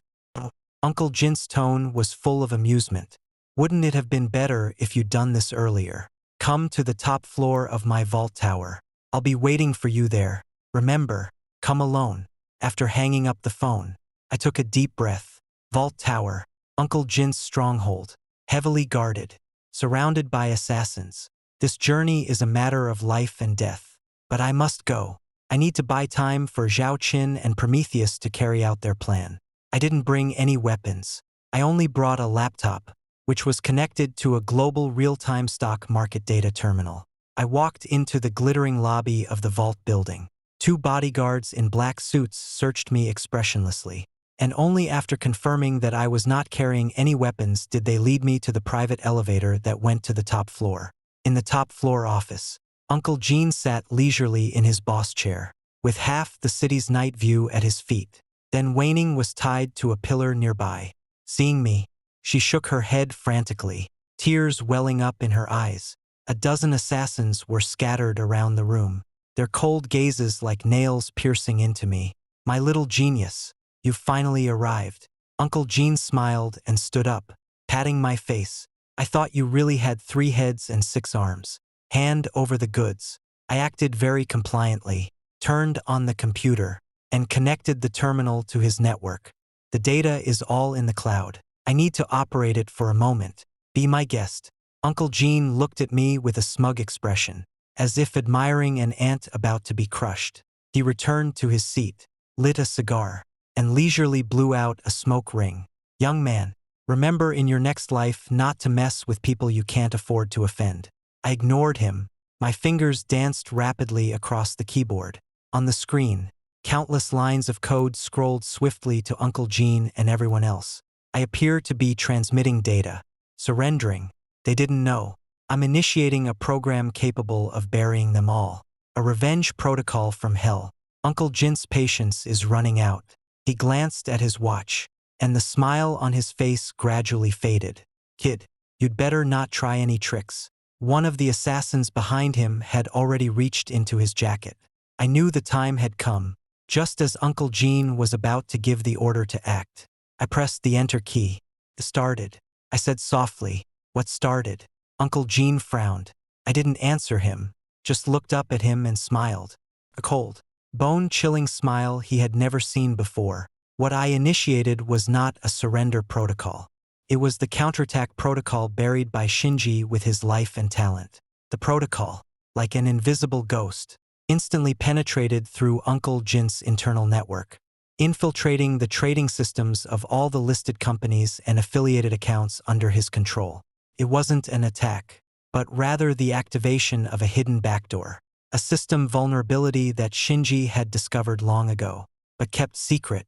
Uncle Jint's tone was full of amusement. Wouldn't it have been better if you'd done this earlier? Come to the top floor of my vault tower. I'll be waiting for you there. Remember, come alone. After hanging up the phone, I took a deep breath. Vault tower, Uncle Jint's stronghold, heavily guarded, surrounded by assassins. This journey is a matter of life and death. But I must go. I need to buy time for Zhao Qin and Prometheus to carry out their plan. I didn't bring any weapons. I only brought a laptop, which was connected to a global real-time stock market data terminal. I walked into the glittering lobby of the vault building. 2 bodyguards in black suits searched me expressionlessly, and only after confirming that I was not carrying any weapons did they lead me to the private elevator that went to the top floor. In the top floor office, Uncle Jean sat leisurely in his boss chair, with half the city's night view at his feet. Then Waning was tied to a pillar nearby. Seeing me, she shook her head frantically, tears welling up in her eyes. A dozen assassins were scattered around the room, their cold gazes like nails piercing into me. My little genius, you've finally arrived. Uncle Jean smiled and stood up, patting my face. I thought you really had 3 heads and 6 arms. Hand over the goods. I acted very compliantly, turned on the computer, and connected the terminal to his network. The data is all in the cloud. I need to operate it for a moment. Be my guest. Uncle Jean looked at me with a smug expression, as if admiring an ant about to be crushed. He returned to his seat, lit a cigar, and leisurely blew out a smoke ring. Young man, remember in your next life not to mess with people you can't afford to offend. I ignored him. My fingers danced rapidly across the keyboard. On the screen, countless lines of code scrolled swiftly to Uncle Jean and everyone else. I appear to be transmitting data. Surrendering. They didn't know. I'm initiating a program capable of burying them all. A revenge protocol from hell. Uncle Jint's patience is running out. He glanced at his watch, and the smile on his face gradually faded. Kid, you'd better not try any tricks. One of the assassins behind him had already reached into his jacket. I knew the time had come. Just as Uncle Jean was about to give the order to act, I pressed the enter key. It started. I said softly, "What started?" Uncle Jean frowned. I didn't answer him, just looked up at him and smiled. A cold, bone-chilling smile he had never seen before. What I initiated was not a surrender protocol. It was the counterattack protocol buried by Shinji with his life and talent. The protocol, like an invisible ghost, instantly penetrated through Uncle Jint's internal network, infiltrating the trading systems of all the listed companies and affiliated accounts under his control. It wasn't an attack, but rather the activation of a hidden backdoor, a system vulnerability that Shinji had discovered long ago, but kept secret.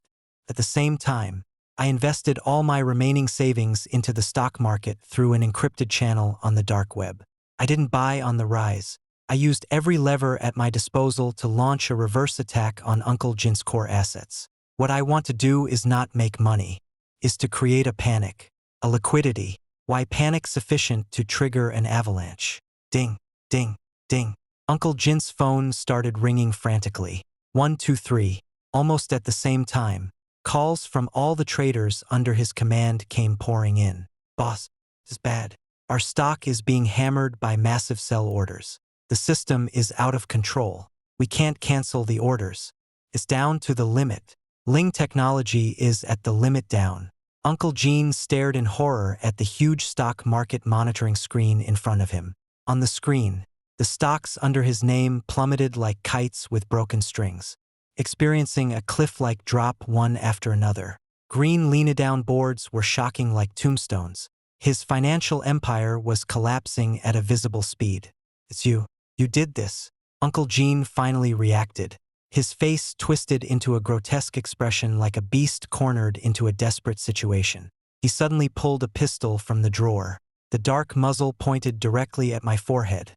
At the same time, I invested all my remaining savings into the stock market through an encrypted channel on the dark web. I didn't buy on the rise. I used every lever at my disposal to launch a reverse attack on Uncle Jint's core assets. What I want to do is not make money, is to create a panic, a liquidity. Why panic sufficient to trigger an avalanche? Ding, ding, ding. Uncle Jint's phone started ringing frantically. 123. Almost at the same time, calls from all the traders under his command came pouring in. Boss, this is bad. Our stock is being hammered by massive sell orders. The system is out of control. We can't cancel the orders. It's down to the limit. Ling technology is at the limit down. Uncle Jean stared in horror at the huge stock market monitoring screen in front of him. On the screen, the stocks under his name plummeted like kites with broken strings, experiencing a cliff-like drop one after another. Green lean-down boards were shocking like tombstones. His financial empire was collapsing at a visible speed. It's you. You did this. Uncle Jean finally reacted. His face twisted into a grotesque expression like a beast cornered into a desperate situation. He suddenly pulled a pistol from the drawer. The dark muzzle pointed directly at my forehead.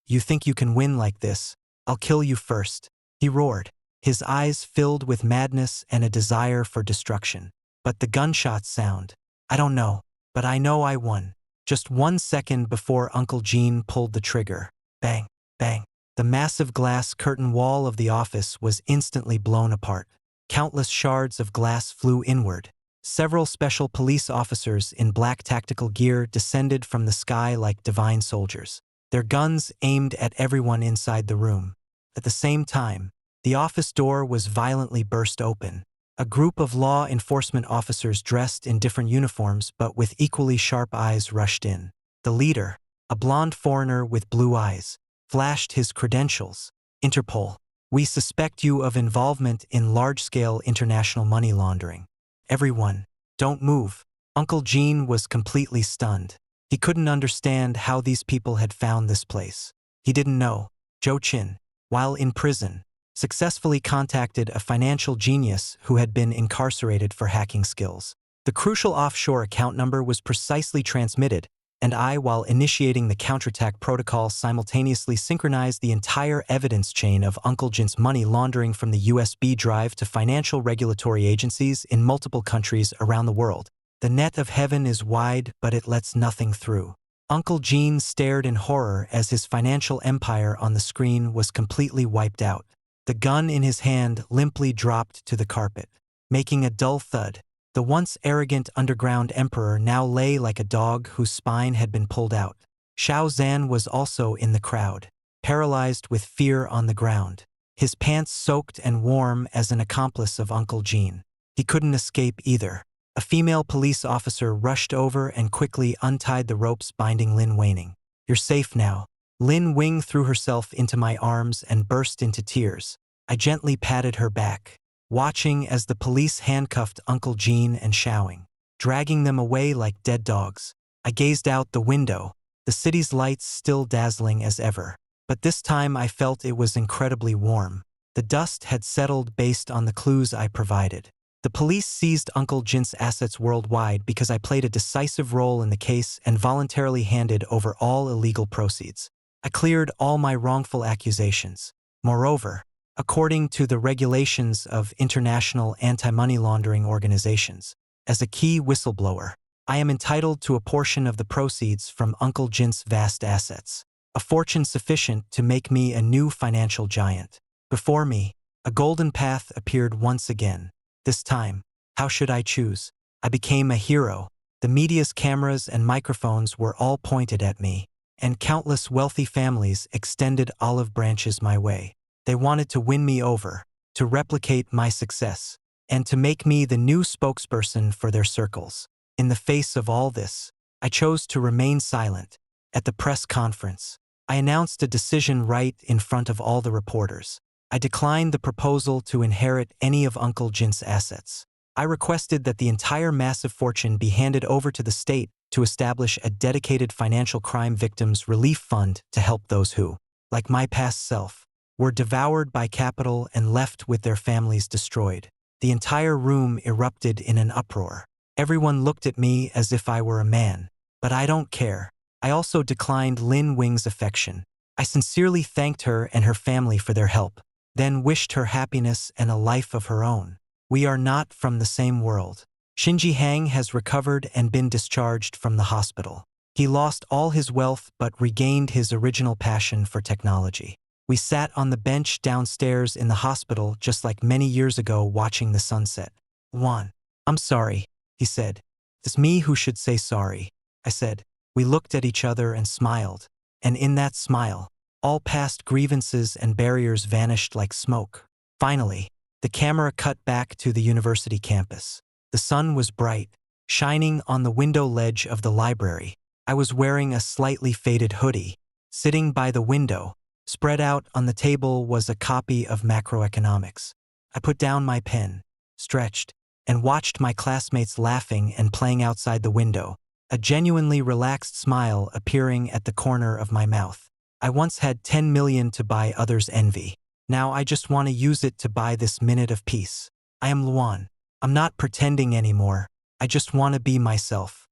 You think you can win like this? I'll kill you first. He roared, his eyes filled with madness and a desire for destruction. But the gunshot sound. I don't know, but I know I won. Just 1 second before Uncle Gene pulled the trigger. Bang, bang. The massive glass curtain wall of the office was instantly blown apart. Countless shards of glass flew inward. Several special police officers in black tactical gear descended from the sky like divine soldiers, their guns aimed at everyone inside the room. At the same time, the office door was violently burst open. A group of law enforcement officers dressed in different uniforms but with equally sharp eyes rushed in. The leader, a blonde foreigner with blue eyes, flashed his credentials. Interpol. We suspect you of involvement in large-scale international money laundering. Everyone, don't move. Uncle Gene was completely stunned. He couldn't understand how these people had found this place. He didn't know. Joe Chin, while in prison, successfully contacted a financial genius who had been incarcerated for hacking skills. The crucial offshore account number was precisely transmitted, and I, while initiating the counterattack protocol, simultaneously synchronized the entire evidence chain of Uncle Jin's money laundering from the USB drive to financial regulatory agencies in multiple countries around the world. The net of heaven is wide, but it lets nothing through. Uncle Gene stared in horror as his financial empire on the screen was completely wiped out. The gun in his hand limply dropped to the carpet, making a dull thud. The once arrogant underground emperor now lay like a dog whose spine had been pulled out. Xiao Zhan was also in the crowd, paralyzed with fear on the ground, his pants soaked and warm as an accomplice of Uncle Gene. He couldn't escape either. A female police officer rushed over and quickly untied the ropes binding Lin Weining. You're safe now. Lin Wing threw herself into my arms and burst into tears. I gently patted her back, watching as the police handcuffed Uncle Gene and Xiaoing, dragging them away like dead dogs. I gazed out the window, the city's lights still dazzling as ever. But this time I felt it was incredibly warm. The dust had settled based on the clues I provided. The police seized Uncle Jin's assets worldwide because I played a decisive role in the case and voluntarily handed over all illegal proceeds. I cleared all my wrongful accusations. Moreover, according to the regulations of international anti-money laundering organizations, as a key whistleblower, I am entitled to a portion of the proceeds from Uncle Jin's vast assets, a fortune sufficient to make me a new financial giant. Before me, a golden path appeared once again. This time, how should I choose? I became a hero. The media's cameras and microphones were all pointed at me, and countless wealthy families extended olive branches my way. They wanted to win me over, to replicate my success, and to make me the new spokesperson for their circles. In the face of all this, I chose to remain silent. At the press conference, I announced a decision right in front of all the reporters. I declined the proposal to inherit any of Uncle Jin's assets. I requested that the entire massive fortune be handed over to the state to establish a dedicated financial crime victims relief fund to help those who, like my past self, were devoured by capital and left with their families destroyed. The entire room erupted in an uproar. Everyone looked at me as if I were a man. But I don't care. I also declined Lin Wing's affection. I sincerely thanked her and her family for their help, then wished her happiness and a life of her own. We are not from the same world. Xinji Hang has recovered and been discharged from the hospital. He lost all his wealth but regained his original passion for technology. We sat on the bench downstairs in the hospital just like many years ago watching the sunset. Juan, I'm sorry, he said. It's me who should say sorry, I said. We looked at each other and smiled, and in that smile, all past grievances and barriers vanished like smoke. Finally, the camera cut back to the university campus. The sun was bright, shining on the window ledge of the library. I was wearing a slightly faded hoodie. Sitting by the window, spread out on the table was a copy of Macroeconomics. I put down my pen, stretched, and watched my classmates laughing and playing outside the window, a genuinely relaxed smile appearing at the corner of my mouth. I once had 10 million to buy others' envy. Now I just want to use it to buy this minute of peace. I am Luan. I'm not pretending anymore. I just want to be myself.